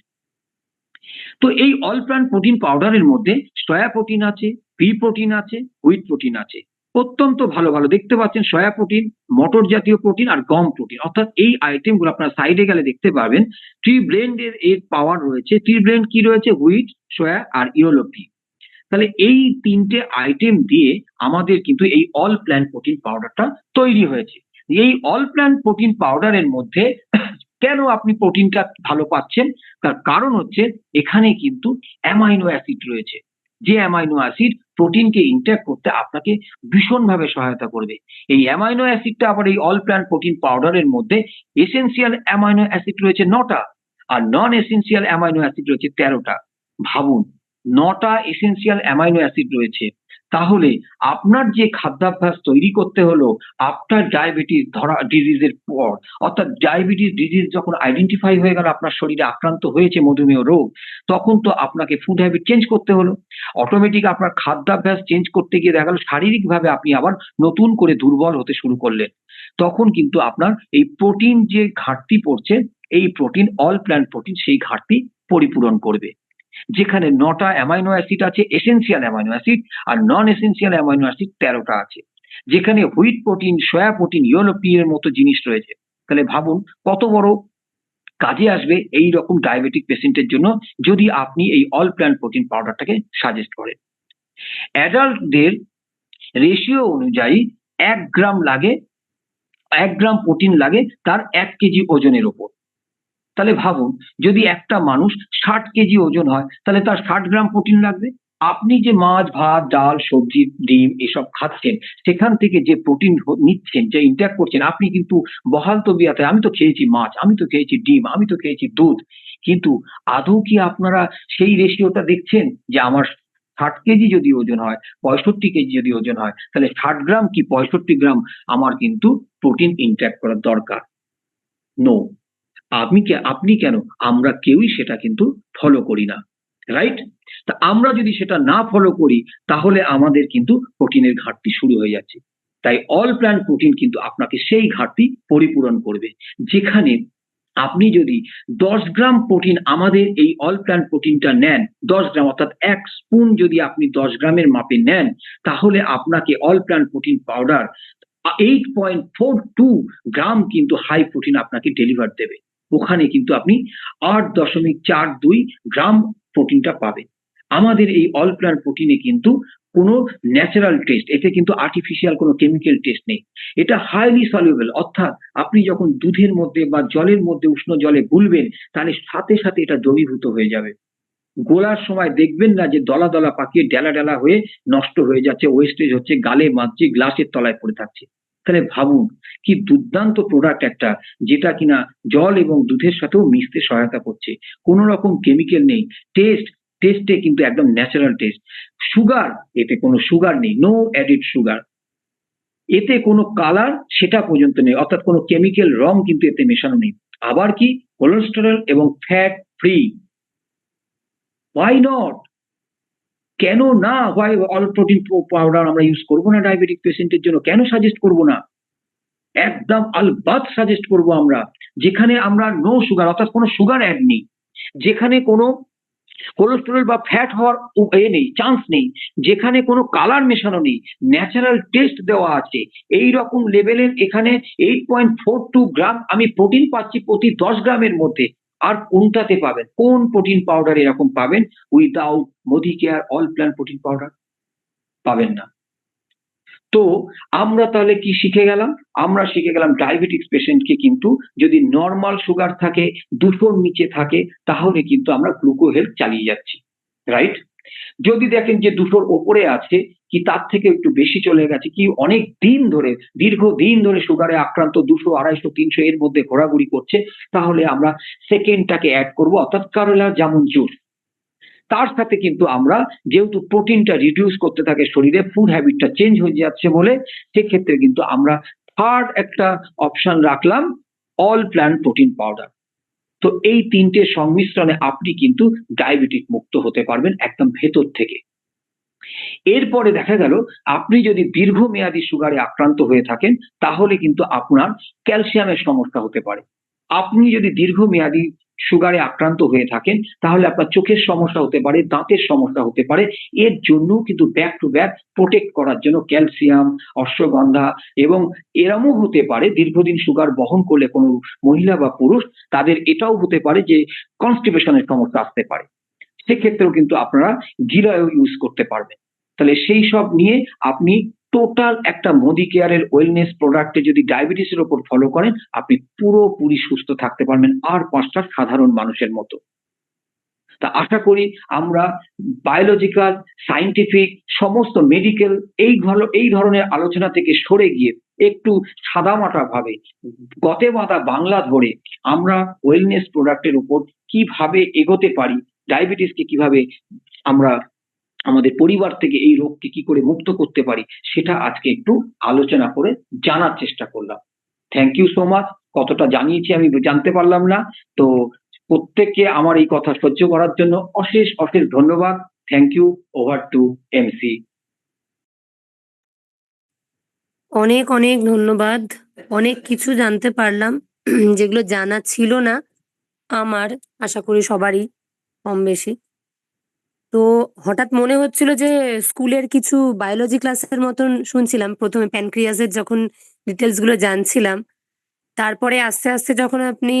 তো এই অল প্ল্যান্ট প্রোটিন পাউডারের মধ্যে সয়া প্রোটিন আছে, পি প্রোটিন আছে, হুইট প্রোটিন আছে। অত্যন্ত ভালো ভালো দেখতে পাচ্ছেন সয়া প্রোটিন, মটর জাতীয় প্রোটিন আর গম প্রোটিন। অর্থাৎ এই আইটেমগুলো আপনারা সাইডে গেলে দেখতে পাবেন ট্রি ব্লেন্ডের এর পাওয়ার রয়েছে। ট্রি ব্লেন্ড কি রয়েছে? হুইট, সয়া আর ইয়েলো পি। তাহলে এই ৩ টে আইটেম দিয়ে আমাদের কিন্তু এই অল প্ল্যান্ট প্রোটিন পাউডারটা তৈরি হয়েছে। এই অল প্ল্যান্ট প্রোটিন পাউডারের মধ্যে কেন আপনি প্রোটিনটা ভালো পাচ্ছেন? তার কারণ হচ্ছে এখানে কিন্তু অ্যামাইনো অ্যাসিড রয়েছে। যে অ্যামাইনো অ্যাসিড প্রোটিনকে ইনটেক করতে আপনাকে ভীষণভাবে সহায়তা করবে। এই অ্যামাইনো অ্যাসিডটা আবার এই অল প্ল্যান্ট প্রোটিন পাউডারের মধ্যে এসেনশিয়াল অ্যামাইনো অ্যাসিড রয়েছে ৯ টা আর নন এসেনশিয়াল অ্যামাইনো অ্যাসিড রয়েছে ১৩ টা। ভাবুন, ৯ টা এসেনশিয়াল অ্যামাইনো অ্যাসিড রয়েছে। তাহলে আপনার যে খাদ্যাভ্যাস তৈরি করতে হলো আফটার ডায়াবেটিস ডিজিজের পর, অর্থাৎ ডায়াবেটিস ডিজিজ যখন আইডেন্টিফাই হয়ে গেল আপনার শরীরে আক্রান্ত হয়েছে মধুমেহ রোগ, তখন তো আপনাকে ফুড হ্যাবিট চেঞ্জ করতে হলো। অটোমেটিক আপনার খাদ্যাভ্যাস চেঞ্জ করতে গিয়ে দেখা গেল শারীরিকভাবে আপনি আবার নতুন করে দুর্বল হতে শুরু করলেন। তখন কিন্তু আপনার এই প্রোটিন যে ঘাটতি পড়ছে, এই প্রোটিন অল প্ল্যান্ট প্রোটিন সেই ঘাটতি পরিপূরণ করবে। যেখানে ৯ টা অ্যামাইনো অ্যাসিড আছে এসেনশিয়াল অ্যামাইনো অ্যাসিড আর নন এসেনশিয়াল অ্যামাইনো অ্যাসিড ১৩ টা আছে। যেখানে wheat protein, soya protein, yellow P এর মতো জিনিস রয়েছে। তাহলে ভাবুন কত বড় কাজে আসবে এই রকম ডায়াবেটিক পেশেন্টের জন্য যদি আপনি এই অল প্ল্যান্ট প্রোটিন পাউডারটাকে সাজেস্ট করেন। অ্যাডাল্টদের রেশিও অনুযায়ী ১ গ্রাম লাগে, ১ গ্রাম প্রোটিন লাগে তার ১ কেজি ওজনের উপর। তাহলে ভাবুন যদি একটা মানুষ ৬০ কেজি ওজন হয় তাহলে তার ৬০ গ্রাম প্রোটিন লাগবে। আপনি যে মাছ, ভাত, ডাল, সবজি, ডিম এসব খাচ্ছেন সেখান থেকে যে প্রোটিন নিচ্ছেন, যে ইনটেক করছেন আপনি কিন্তু বহাল তবিয়তে আমি তো খেয়েছি মাছ, আমি তো খেয়েছি ডিম, আমি তো খেয়েছি দুধ। কিন্তু আদৌ কি আপনারা সেই রেশিওটা দেখছেন যে আমার ৬০ কেজি যদি ওজন হয়, ৬৫ কেজি যদি ওজন হয় তাহলে ৬০ গ্রাম কি ৬৫ গ্রাম আমার কিন্তু প্রোটিন ইনটেক করার দরকার। নো। আপনি কেন? আমরা কেউই সেটা কিন্তু ফলো করি না। রাইট? তা আমরা যদি সেটা না ফলো করি তাহলে আমাদের কিন্তু প্রোটিনের ঘাটতি শুরু হয়ে যাচ্ছে। তাই অল প্ল্যান্ট প্রোটিন কিন্তু আপনাকে সেই ঘাটতি পরিপূরণ করবে। যেখানে আপনি যদি ১০ গ্রাম প্রোটিন আমাদের এই অল প্ল্যান্ট প্রোটিনটা নেন, ১০ গ্রাম অর্থাৎ ১ স্পুন যদি আপনি ১০ গ্রামের মাপে নেন, তাহলে আপনাকে অল প্ল্যান্ট প্রোটিন পাউডার 8.42 গ্রাম কিন্তু হাই প্রোটিন আপনাকে ডেলিভার দেবে। ওখানে কিন্তু আপনি ৮.৪২ গ্রাম প্রোটিনটা পাবেন। আমাদের এই অল প্ল্যান্ট প্রোটিনে কিন্তু কোনো ন্যাচারাল টেস্ট, এতে কিন্তু আর্টিফিশিয়াল কোনো কেমিক্যাল টেস্ট নেই। এটা হাইলি সলিউবল, অর্থাৎ আপনি যখন দুধের মধ্যে বা জলের মধ্যে উষ্ণ জলে গুলবেন তাহলে সাথে সাথে এটা দ্রবীভূত হয়ে যাবে। গোলার সময় দেখবেন না যে দলা দলা পাকিয়ে ডেলা ডেলা হয়ে নষ্ট হয়ে যাচ্ছে, ওয়েস্টেজ হচ্ছে, গালে মাখছে, গ্লাসের তলায় পড়ে থাকছে। তাহলে ভাবুন কি দুর্দান্ত প্রোডাক্ট একটা, যেটা কিনা জল এবং দুধের সাথেও মিশতে সহায়তা করছে। কোনো রকম কেমিক্যাল নেই। টেস্টে কিন্তু একদম ন্যাচারাল টেস্ট। সুগার, এতে কোনো সুগার নেই, নো অ্যাডেড সুগার। এতে কোনো কালার সেটা পর্যন্ত নেই, অর্থাৎ কোনো কেমিক্যাল রং কিন্তু এতে মেশানো নেই। আবার কি কোলেস্টেরল এবং ফ্যাট ফ্রি। Why not? কেন না? হোয়াই অল প্রোটিন পাউডার আমরা ইউজ করব না ডায়াবেটিক পেশেন্টের জন্য? কেন সাজেস্ট করব না? একদম আলবাত সাজেস্ট করব আমরা। যেখানে আমরা নো সুগার, অর্থাৎ কোনো সুগার অ্যাড নেই। যেখানে কোনো কোলেস্টেরল বা ফ্যাট হওয়ার নেই, চান্স নেই। যেখানে কোনো কালার মেশানো নেই, ন্যাচারাল টেস্ট দেওয়া আছে। এই রকম লেভেলের এখানে 8.42 গ্রাম আমি প্রোটিন পাচ্ছি প্রতি 10 গ্রামের মধ্যে। আর কোনটাতে পাবেন? কোন প্রোটিন পাউডার এরকম পাবেন without Modicare all plan protein powder? পাবেন না। তো আমরা তাহলে কি শিখে গেলাম? আমরা শিখে গেলাম ডায়াবেটিকস পেশেন্টকে কিন্তু যদি নরমাল সুগার থাকে, 200 র নিচে থাকে, তাহলে কিন্তু আমরা গ্লুকো হেলথ চালিয়ে যাচ্ছি। রাইট? যদি দেখেন যে 200 র ওপরে আছে, কি তার থেকে একটু বেশি চলে গেছে, কি অনেক দিন ধরে, দীর্ঘদিন ধরে সুগারে আক্রান্ত 200, 250, 300 এর মধ্যে ঘোরাঘুরি করছে, তাহলে আমরা সেকেন্ডটাকে এড করব, অর্থাৎ করলা জামুন জুস। তার সাথে কিন্তু আমরা যেহেতু প্রোটিনটা রিডিউস করতে থাকে শরীরে, ফুড হ্যাবিটটা চেঞ্জ হয়ে যাচ্ছে বলে, সেক্ষেত্রে কিন্তু আমরা থার্ড একটা অপশন রাখলাম, অল প্ল্যান প্রোটিন পাউডার। তো এই ৩ টে সংমিশ্রণে আপনি কিন্তু ডায়াবেটিক মুক্ত হতে পারবেন একদম ভেতর থেকে। এরপরে দেখা গেল আপনি যদি দীর্ঘমেয়াদী সুগারে আক্রান্ত হয়ে থাকেন, তাহলে কিন্তু আপনার ক্যালসিয়ামের সমস্যা হতে পারে। আপনি যদি দীর্ঘমেয়াদী সুগারে আক্রান্ত হয়ে থাকেন, তাহলে আপনার চোখের সমস্যা হতে পারে, দাঁতের সমস্যা হতে পারে। এর জন্যও কিন্তু ব্যাক টু ব্যাক প্রোটেক্ট করার জন্য ক্যালসিয়াম, অশ্বগন্ধা, এবং এরমও হতে পারে দীর্ঘদিন সুগার বহন করলে কোনো মহিলা বা পুরুষ, তাদের এটাও হতে পারে যে কনস্টিপেশনের সমস্যা আসতে পারে। সেক্ষেত্রেও কিন্তু আপনারা জিরায়ও ইউজ করতে পারবেন। তাহলে সেই সব নিয়ে আপনি টোটাল একটা মোদিকেয়ারের ওয়েলনেস প্রোডাক্টে যদি ডায়াবেটিসের উপর ফলো করেন, আপনি পুরোপুরি সুস্থ থাকতে পারবেন আর ৫টা সাধারণ মানুষের মতো। তা আশা করি আমরা বায়োলজিক্যাল, সায়েন্টিফিক, সমস্ত মেডিকেল এই ধরনের আলোচনা থেকে সরে গিয়ে একটু সাদামাটা ভাবে, গতে বাঁধা বাংলা ধরে আমরা ওয়েলনেস প্রোডাক্টের উপর কিভাবে এগোতে পারি, ডায়াবেটিসকে কিভাবে আমরা আমাদের পরিবার থেকে এই রোগকে কি করে মুক্ত করতে পারি, সেটা আজকে একটু আলোচনা করে জানার চেষ্টা করলাম। Thank you so much. কতটা জানিয়েছি আমি জানতে পারলাম না। তো প্রত্যেককে আমার এই কথা সহ্য করার জন্য অশেষ, অশেষ ধন্যবাদ। Thank you. Over to MC. অনেক অনেক ধন্যবাদ। অনেক কিছু জানতে পারলাম যেগুলো জানা ছিল না আমার, আশা করি সবারই কম বেশি। তো হঠাৎ মনে হচ্ছিল যে স্কুলের কিছু বায়োলজি ক্লাসের মতন শুনছিলাম। প্রথমে প্যানক্রিয়াসের যখন ডিটেলস গুলো জানছিলাম, তারপরে আস্তে আস্তে যখন আপনি